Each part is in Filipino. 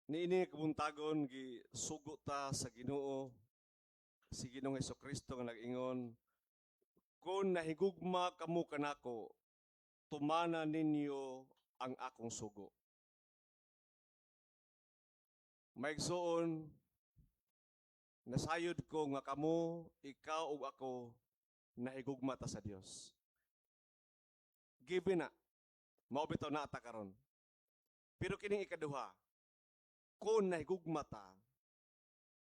Niini kabuntagon gi sugo ta sa Ginoo, si Ginoong Hesukristo nga nag-ingon, kung nahigugma kamo kanako, tumana ninyo ang akong sugo. Maigsoon, nasayod ko nga kamo, ikaw ug ako, nahigugma ta sa Dios. Given na, mao bitaw na ata karon. Pero kining ikaduha, kung nahigugma ta,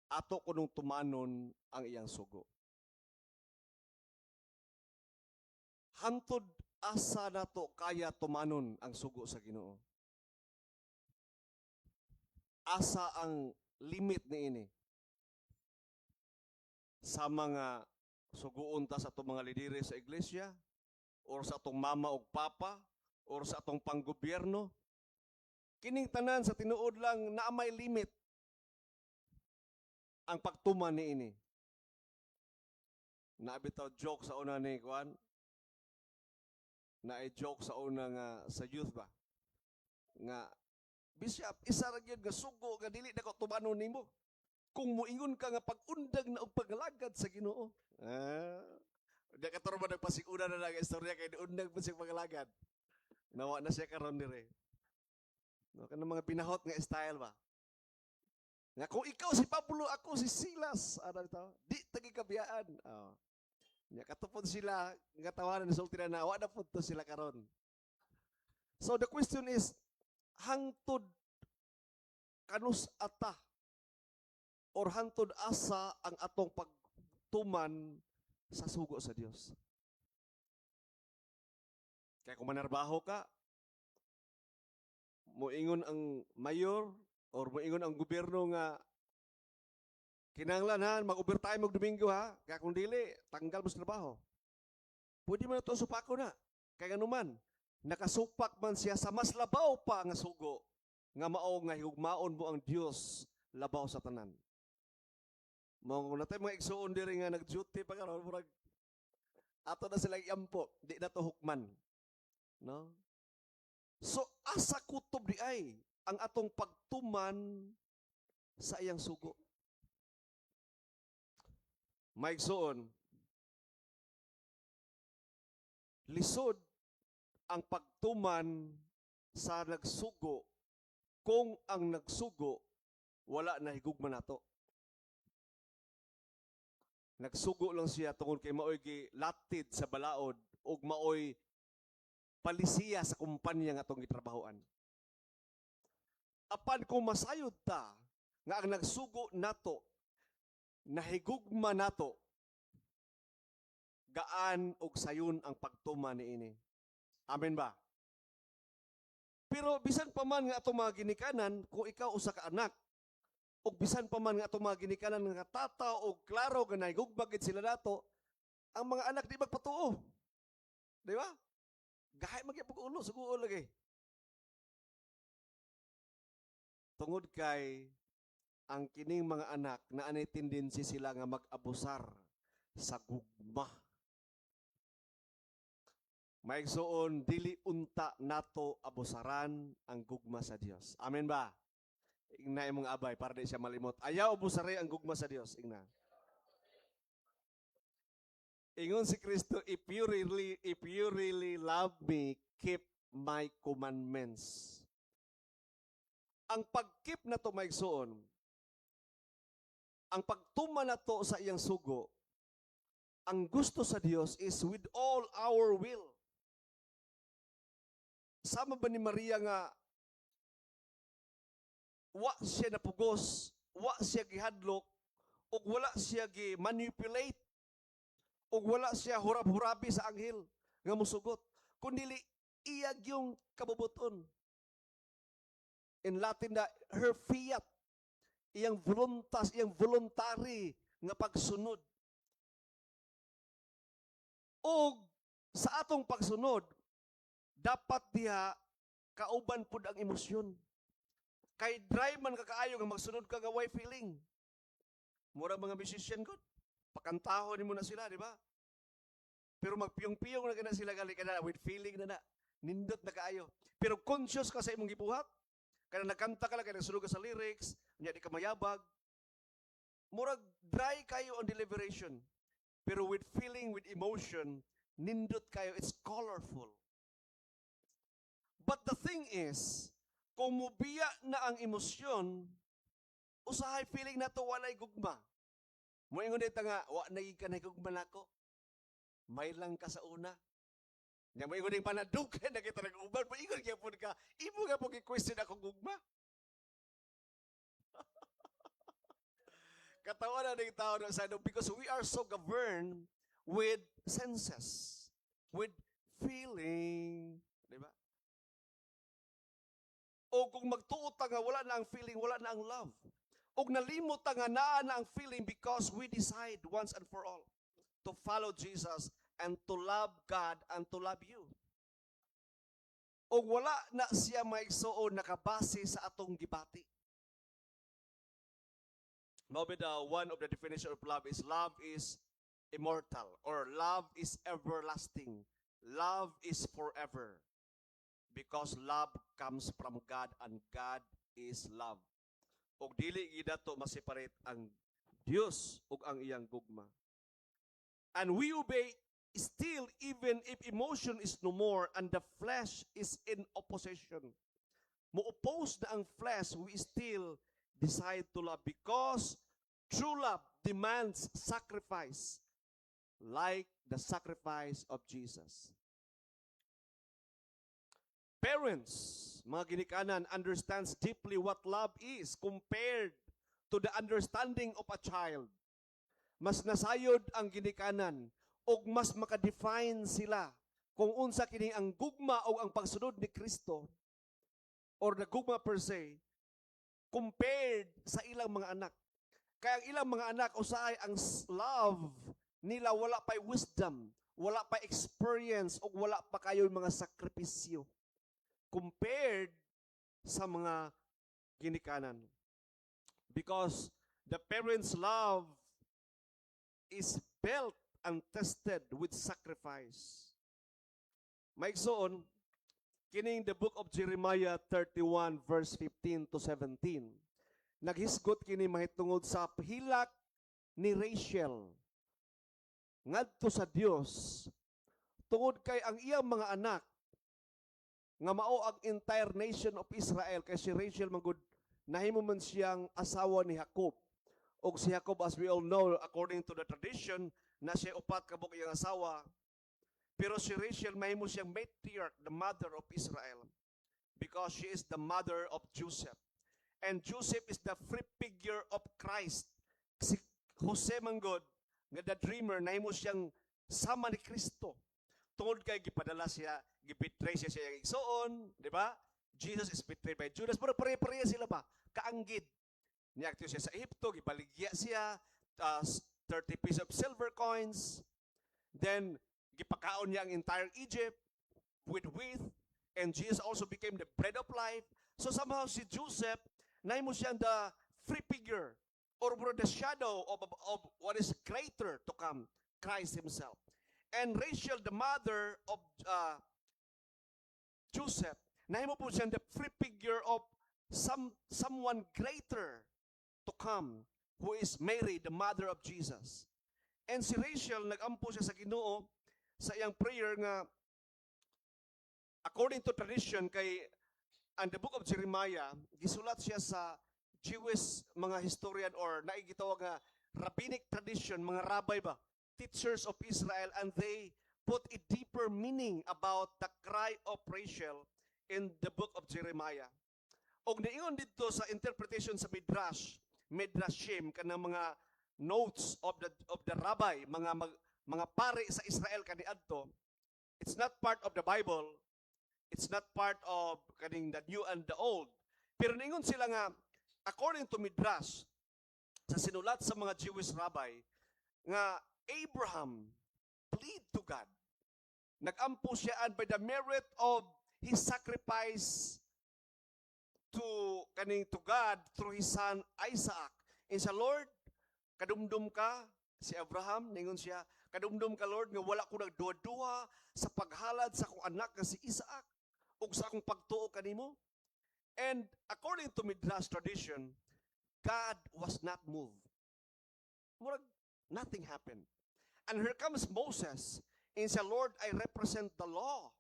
ato kunong tumanon ang iyang sugo. Hantod asa nato kaya tumanon ang sugo sa Ginoo. Asa ang limit niini sa mga suguon ta sa atong mga lidere sa iglesia, or sa atong mama ug papa, or sa atong panggobyerno. Kining tanan sa tinuod lang na may limit ang pagtuman niini. Naabitaw joke sa una ni Kuan, na joke sa una nga sa youth ba, nga Bishop, isa ra gyud nga sugo nga dili na ko tumanon nimo. Kung muingon ka nga pag-undag na og pagalagad sa Ginoo. Di ka turo ba nagpasiguna na lang istorya kay undag pa siya pagalagad. Nawa na siya karon dire. No, kanang mga pinahot nga style ba. Nga kung ikaw si Pablo, ako si Silas, ano ito? Di tagi kabiyaan. Oh. Nya katupod sila nga tawanan ni sulti na wa na pud to sila karon. So the question is, hangtod kanus ata or hantod asa ang atong pagtuman sa sugo sa Dios. Kaya kung manarbaho ka, moingon ang mayor or moingon ang gobyerno nga kinahanglan ha, mag-overtime og Domingo ha, kaya kung dili, tanggal mo sa trabaho. Pwede mo na ito supako na. Kaya naman, nakasupak man siya sa mas labaw pa nga sugo, nga mao nga higugmaon mo ang Dios labaw sa tanan. Mao na tayo mga igsuon diri nga nag-duty pa karon, murag ato na sila iampo, di na to hukman. No? So asa kutob di ay ang atong pagtuman sa iyang sugo. Maigsuon, lisod ang pagtuman sa nagsugo kung ang nagsugo wala na higugma nato. Nagsugo lang siya tungod kay maoy gilatid sa balaod ug maoy palisiya sa kumpanya nga atong gitrabahoan. Apan kung masayod ta nga ang nagsugo nato nahigugma nato, gaan og sayon ang pagtuman niini. Amen ba? Pero bisan pa man nga atong mga ginikanan, kung ikaw usa ka anak, o bisan pa man nga atong mga ginikanan nga tataw o klaro nga nahigugma gid sila nato, ang mga anak di magpatuo. Di ba? Gahay magyapog ulo, suguo lagi. Tungod kay ang kining mga anak na anay tendency sila nga mag-abusar sa gugma. Maigsuon, dili unta nato abusaran ang gugma sa Dios. Amen ba? Ingna imong abay para di siya malimot. Ayaw abusare ang gugma sa Dios. Ingna. Ingon si Kristo, if you really love me, keep my commandments. Ang pagkeep na to maigsuon, ang pagtuman nato sa iyang sugo, ang gusto sa Dios is with all our will. Sama ba ni Maria nga wa siya napugos, wa siya gihadlok, ug wala siya gi-manipulate, ug wala siya hurab-hurabi sa anghel nga musugot, kundi iyag yung kabubuton. In Latin na her fiat, iyang voluntas, iyang voluntary nga pagsunod. O sa atong pagsunod, dapat diha kauban pud ang emosyon. Kay dry man kakaayo nga magsunod ka nga way feeling. Mura mga musician ko, pakantahon nimo na sila, di ba? Pero magpiyong-piyong na kana sila gali kana with feeling na. Nindot na kaayo. Pero conscious ka sa imong gibuhat, Kaya nagkanta ka lang, kaya nagsunod ka sa lyrics, niya di ka mayabag. Murag dry kayo on deliberation. Pero with feeling, with emotion, nindot kayo, it's colorful. But the thing is, kung mubiya na ang emosyon, usahay feeling na to walay gugma. Moingon dito nga, wa naging ka na gugma na ako. May lang ka sa una. Nga moingon din panadugan na kita nag-uban. Moingon kaya po ka, imo nga po ki-question ako gugma. Katawa na ng tao na sa because we are so governed with senses, with feeling, di ba? O kung magtuot nga, wala na ang feeling, wala na ang love. O nalimot nga na ang feeling because we decide once and for all to follow Jesus and to love God and to love you. O wala na siya maigsuon nakabase sa atong gibati. Maybe one of the definition of love is immortal, or love is everlasting. Love is forever. Because love comes from God and God is love. Og dili gid to maseparate ang Dios ug ang iyang gugma. And we obey still even if emotion is no more and the flesh is in opposition. Mo-oppose na ang flesh, we still decide to love because true love demands sacrifice like the sacrifice of Jesus. Parents, mga ginikanan, understands deeply what love is compared to the understanding of a child. Mas nasayod ang ginikanan o mas makadefine sila kung unsa kini ang gugma o ang pagsunod ni Kristo or the gugma per se compared sa ilang mga anak. Kaya ang ilang mga anak, usahay ang love nila, wala pa wisdom, wala pa experience, o wala pa kayo mga sakripisyo. Compared sa mga ginikanan. Because the parents' love is built and tested with sacrifice. Maigsoon, kining the book of Jeremiah 31 verse 15 to 17. Naghisgot kini mahitungod sa hilak ni Rachel ngadto sa Dios tungod kay ang iyang mga anak nga mao ang entire nation of Israel, kay si Rachel magud nahimo man siyang asawa ni Jacob. Og si Jacob, as we all know, according to the tradition, na siya upat kabuk iyang asawa. Pero si Rachel mahimo siyang matriarch, the mother of Israel, because she is the mother of Joseph. And Joseph is the free figure of Christ. Si Jose manggod, nga the dreamer, nahimo siyang sama ni Kristo. Tungod kay gipadala siya, gibetray siya sa iyang igsoon, di ba? Jesus is betrayed by Judas, pero pare-pareha sila ba? Kaanggid. Niagto siya sa Egypto, gibaligya siya, 30 pieces of silver coins. Then, gipakaon niya ang entire Egypt with wheat, and Jesus also became the bread of life. So somehow si Joseph, nahimo siyang the free figure or the shadow of what is greater to come, Christ himself. And Rachel, the mother of Joseph, nahimo po siyang the free figure of someone greater to come, who is Mary, the mother of Jesus. And si Rachel, nagampo siya sa Ginoo sa iyang prayer nga, according to tradition, kay and the book of Jeremiah, gisulat siya sa Jewish mga historian or naigitawag nga rabbinic tradition, mga rabbi ba, teachers of Israel, and they put a deeper meaning about the cry of Rachel in the book of Jeremiah. Og niingon dito sa interpretation sa Midrashim, kanang mga notes of the rabbi, mga pari sa Israel kaniadto. It's not part of the Bible. It's not part of kaning the new and the old. Pero ningon sila nga, according to Midrash, sa sinulat sa mga Jewish rabbi, nga Abraham plead to God. Nagampo siya, and by the merit of his sacrifice to God through his son Isaac. And sa Lord, kadumdum ka, si Abraham, ningon siya, kadumdum ka Lord, nga wala ko nagduwa-duwa sa paghalad sa akong anak nga si Isaac, ug sa akong pagtuo kanimo. And according to Midrash tradition, God was not moved. Murag, nothing happened. And here comes Moses. And said, Lord, I represent the law.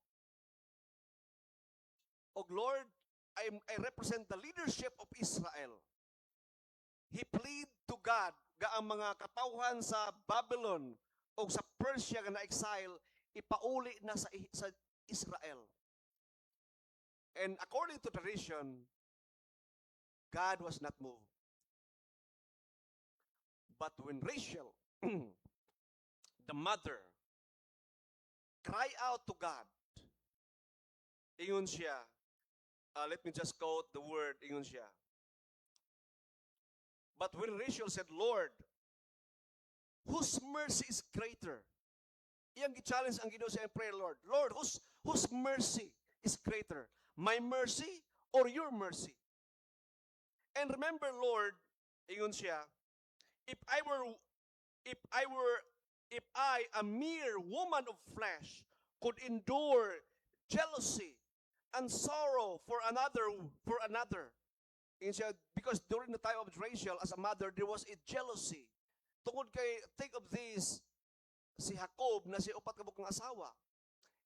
O Lord, I represent the leadership of Israel. He plead to God ga ang mga katawhan sa Babylon o sa Persia nga na-exile, ipauli na sa Israel. And according to tradition, God was not moved. But when Rachel, the mother, cry out to God, ingon siya, let me just quote the word, ingon siya. But when Rachel said, Lord, whose mercy is greater? Iyang gi-challenge ang Ginoo sa prayer, Lord. Lord, whose mercy is greater? My mercy or your mercy? And remember, Lord, ingon siya, if I, a mere woman of flesh, could endure jealousy and sorrow for another. And siya, because during the time of Rachel, as a mother, there was a jealousy. Tungod kay, think of this, si Jacob na si upat kabuk ng asawa.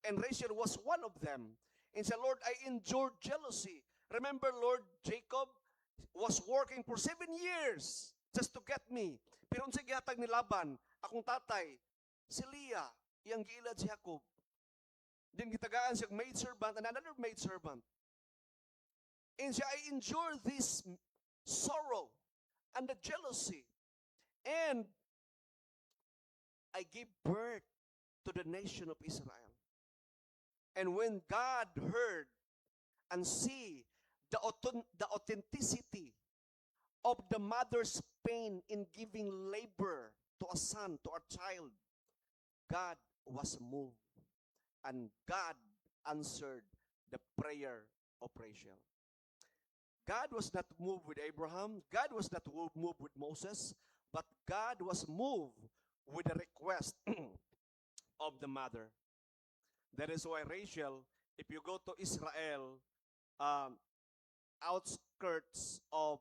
And Rachel was one of them. And siya, Lord, I endured jealousy. Remember, Lord, Jacob was working for 7 years just to get me. Pero unsay gihatag ni Laban, akong tatay, si Leah, iyang giilad si Jacob. Then gitagaan siyang maidservant and another maidservant. And siya, I endure this sorrow and the jealousy. And I gave birth to the nation of Israel. And when God heard and see the authenticity of the mother's pain in giving labor to a son, to a child, God was moved. And God answered the prayer of Rachel. God was not moved with Abraham. God was not moved with Moses. But God was moved with the request of the mother. That is why Rachel, if you go to Israel, outskirts of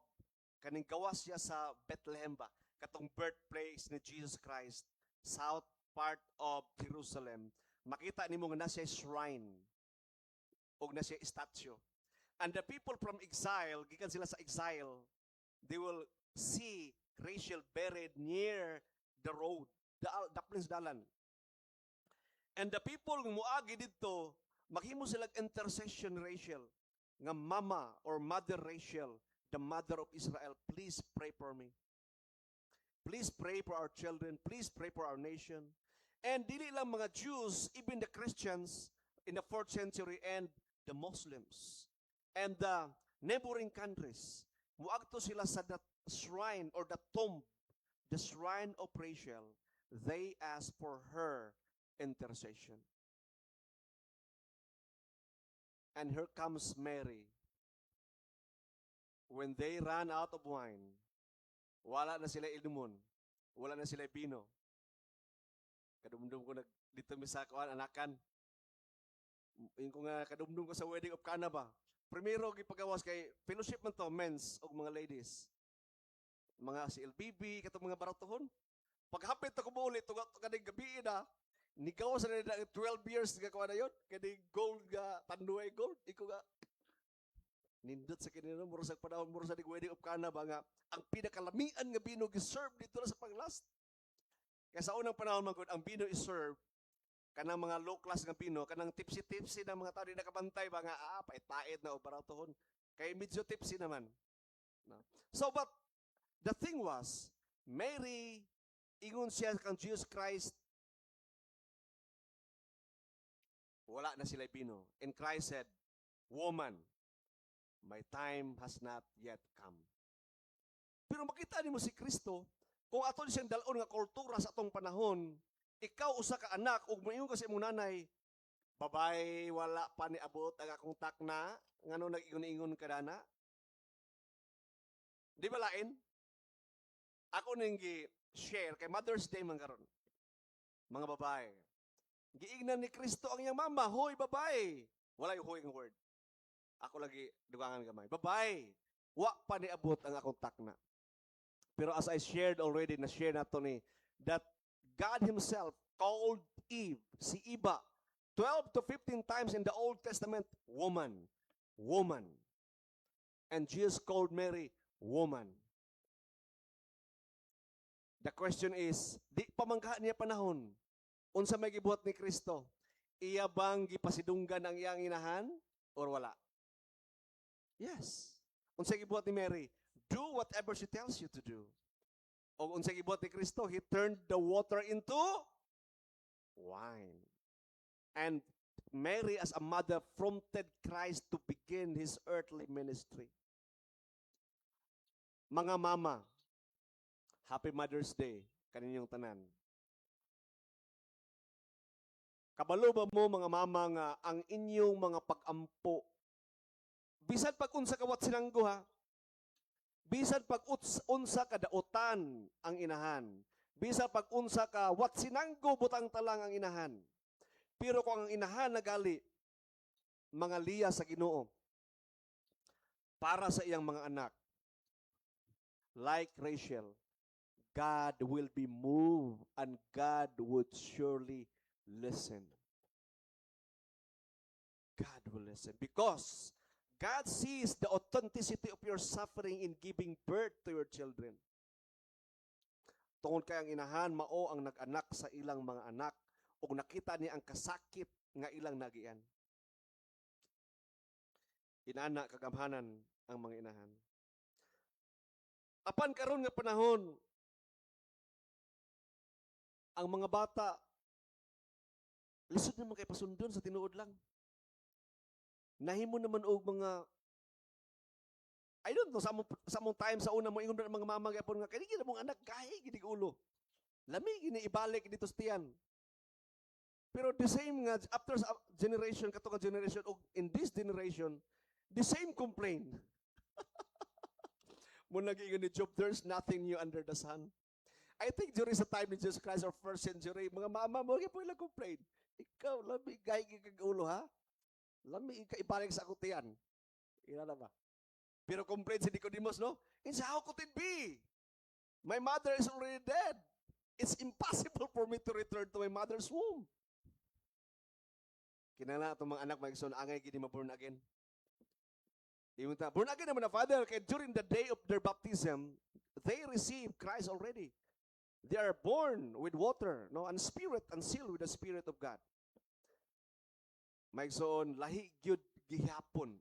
kaning gawas siya sa Bethlehem ba, katong birthplace ni Jesus Christ, south part of Jerusalem, makita nimo nga nasa shrine o nasa statue. And the people from exile, gikan sila sa exile, they will see Rachel buried near the road, the place dalan. And the people muagi dito, maghimo sila intercession Rachel, nga mama or mother Rachel, the mother of Israel, please pray for me. Please pray for our children. Please pray for our nation. And dili lang mga Jews, even the Christians in the 4th century and the Muslims and the neighboring countries, muagto sila sa that shrine or the tomb, the shrine of Rachel. They ask for her intercession. And here comes Mary. When they ran out of wine, wala na sila ilumon, wala na sila bino. Kadumdum ko dito mi sa anakan. Yung ko nga kadumdum ko sa wedding of Cana ba. Primero gipagawas kay fellowship man to, men's o mga ladies. Mga si LBB, katong mga baratuhon. Paghapit ako mo ulit, kaning gabi na, nigawas na 12 years nga kuha na yun. Kaning gold nga, tanduay gold. Iko nga, nindot sa kinino, murasag panahon, murasag di wedding of Cana ba nga, ang pinakalamian nga bino giserve dito na sa panglast. Kaya sa unang panahon man ang bino is served, kanang mga low class nga bino, kanang tipsy-tipsy na mga tao di nakabantay ba nga, pait-pait na o baratuhon. Kaya medyo tipsy naman. No. So, but, the thing was, Mary, ingon siya kang Jesus Christ, wala na sila bino. And Christ said, woman, my time has not yet come. Pero makita nimo si Kristo, kung aton siyang dalon nga kultura sa atong panahon, ikaw usa ka anak ug moingon ka sa imong nanay, babay wala pa ni abot ang akong takna, ngano nag-ingon-ingon ka dana? Di ba lain? Ako ning gi-share kay Mother's Day man karon. Mga babae. Giingnan ni Kristo ang iyang mama, hoy babae. Wala yung hoy nga word. Ako lagi dugangan gamay. Babay. Wa pa niabot ang akong takna. Pero as I shared already, na-share na to ni, that God Himself called Eve, si Iba, 12 to 15 times in the Old Testament, woman, woman. And Jesus called Mary, woman. The question is, di pamangka niya panahon, unsa may gibuhat ni Kristo, iya bang gipasidunggan ang iyang inahan, or wala? Yes. Unsa gibuhat ni Mary? Do whatever she tells you to do. O unsa gibuhat ni Kristo? He turned the water into wine. And Mary as a mother prompted Christ to begin His earthly ministry. Mga mama, Happy Mother's Day kaninyong tanan. Kabalo ba mo mga mama nga ang inyong mga pag-ampo, bisan pag unsa ka wat sinanggo ha, bisan pag unsa ka daotan ang inahan, bisan pag unsa ka wat sinanggo butang talang ang inahan, pero kung ang inahan nagali mga liya sa Ginoo para sa iyang mga anak, like Rachel, God will be moved and God would surely listen. God will listen because God sees the authenticity of your suffering in giving birth to your children. Tungod kay ang inahan mao ang nag-anak sa ilang mga anak ug nakita niya ang kasakit nga ilang nagian. Inana kagamhanan ang mga inahan. Apan karon nga panahon, ang mga bata lisod naman kay pasundon sa tinuod lang. Nahimo naman og mga, I don't know, sa among time sa una mo ingon mga mama gyapon nga kani gid mong anak gahi gid ulo. Lami gini ibalik dito sa tiyan. Pero the same nga after generation kato ka generation og in this generation the same complaint. Mo nag-ingon ni Job, there's nothing new under the sun. I think during sa time ni Jesus Christ or first century, mga mama mo gyapon ila complain. Ikaw lami gahi gid ulo ha. Lami ka ibalik sa akutian. Ina na ba? Pero complain si Nicodemus, no? It's how could it be? My mother is already dead. It's impossible for me to return to my mother's womb. Kinala itong mga anak magson angay gini ma-born again. Born again naman na father, kaya during the day of their baptism, they receive Christ already. They are born with water, no, and spirit, and sealed with the Spirit of God. Maigsoon, lahi gyud gihapon.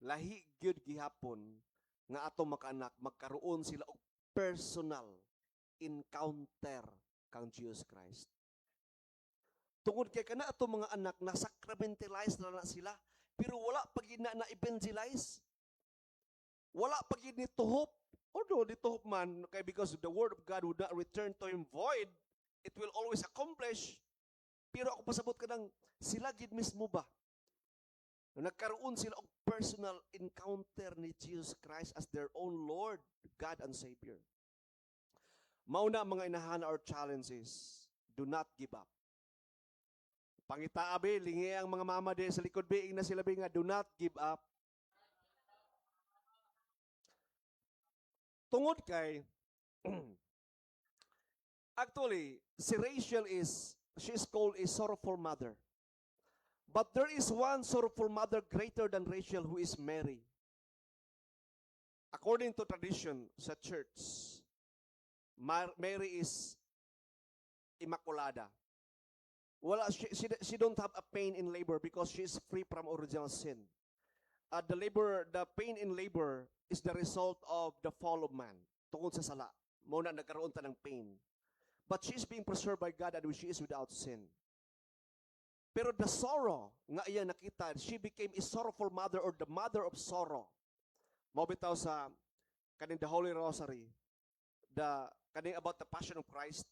Lahi gyud gihapon nga ato maka-anak magkaroon sila og personal encounter kang Jesus Christ. Tungod kay kana ato mga anak na sacramentalize na sila, pero wala pag na evangelize. Wala pag ni tuhop. Although di tuhop man kay because the word of God would not return to him void, it will always accomplish. Pero ako pasabot kadang sila gid mismo ba? Nagkaroon sila og personal encounter ni Jesus Christ as their own Lord, God and Savior. Mauna mga inahan our challenges. Do not give up. Pangitaabi, lingi ang mga mama di sa likod biing na sila nga, do not give up. Tungod kay, actually, si Rachel she is called a sorrowful mother. But there is one sorrowful mother greater than Rachel who is Mary. According to tradition sa church, Mary is immaculada. She don't have a pain in labor because she is free from original sin. The pain in labor is the result of the fall of man. Tungkol sa sala, muna nagkaroon ta ng pain. But she is being preserved by God and she is without sin. Pero the sorrow nga iya nakita, she became a sorrowful mother or the mother of sorrow. Mabitaw sa kaning the Holy Rosary, kaning about the Passion of Christ,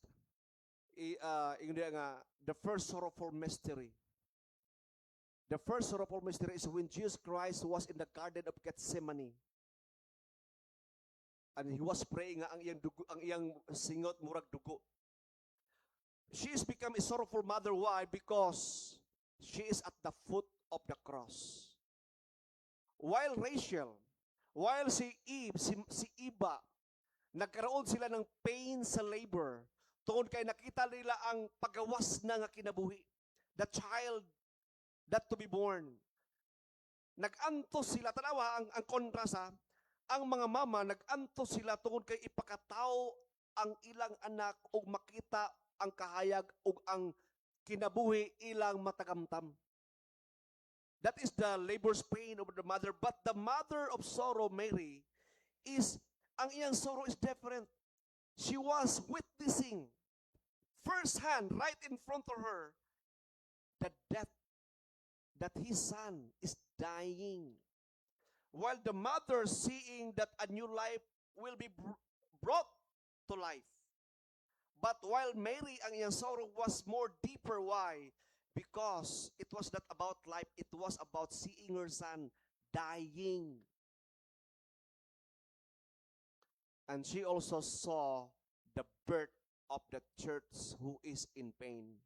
nga the first sorrowful mystery. The first sorrowful mystery is when Jesus Christ was in the Garden of Gethsemane. And he was praying nga ang iyang singot murag dugo. She has become a sorrowful mother. Why? Because she is at the foot of the cross. while Rachel, while si Eve, si Iba, nagkaroon sila ng pain sa labor, tungod kay nakita nila ang pagawas na nga kinabuhi. The child that to be born. Nag-antos sila, tanawa ang kontras ha, ang mga mama, nag-antos sila tungod kay ipakataw ang ilang anak o makita ang kahayag o ang kinabuhi ilang matagamtam. That is the labor's pain of the mother. But the mother of sorrow, Mary, ang iyang sorrow is different. She was witnessing firsthand, right in front of her, the death that his son is dying. While the mother seeing that a new life will be brought to life. But while Mary, ang iyang sorrow was more deeper. Why? Because it was not about life, it was about seeing her son dying. And she also saw the birth of the church who is in pain.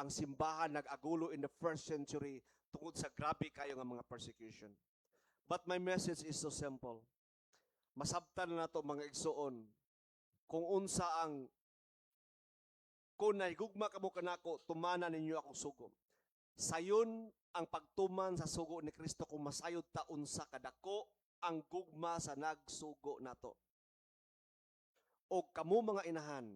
Ang simbahan nag-agulo in the first century tungod sa grabe kayo nga mga persecution. But my message is so simple. Masabtan na to mga igsoon kung unsa ang kung naigugma kamo kanako, tumana ninyo akong sugo. Sayon ang pagtuman sa sugo ni Kristo kung masayod ta unsa kadako ang gugma sa nagsugo nato. O kamo mga inahan,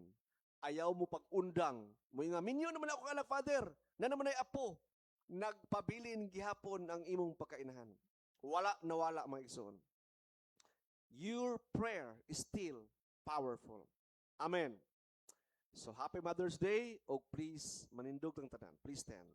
ayaw mo pag-undang. Mo nga, minyo naman ako anak, Father, na naman ay apo. Nagpabilin gihapon ang imong pagkainahan. Wala nawala mga igsoon. Your prayer is still powerful. Amen. So, happy Mother's Day. O please, manindog ng tanan. Please stand.